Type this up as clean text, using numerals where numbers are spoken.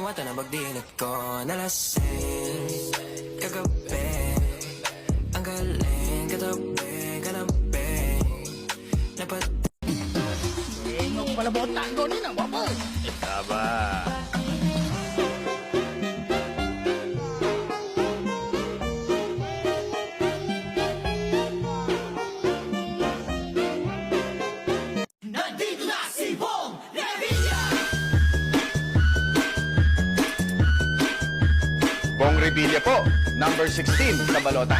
diwata na magdilat ko nalasing kagabi. Ang galing katabi dapat Ingok pala botak ko ni na bapa. Taba. Nandito na si Bong Revilla! Bong Revilla po, number 16 sa balota.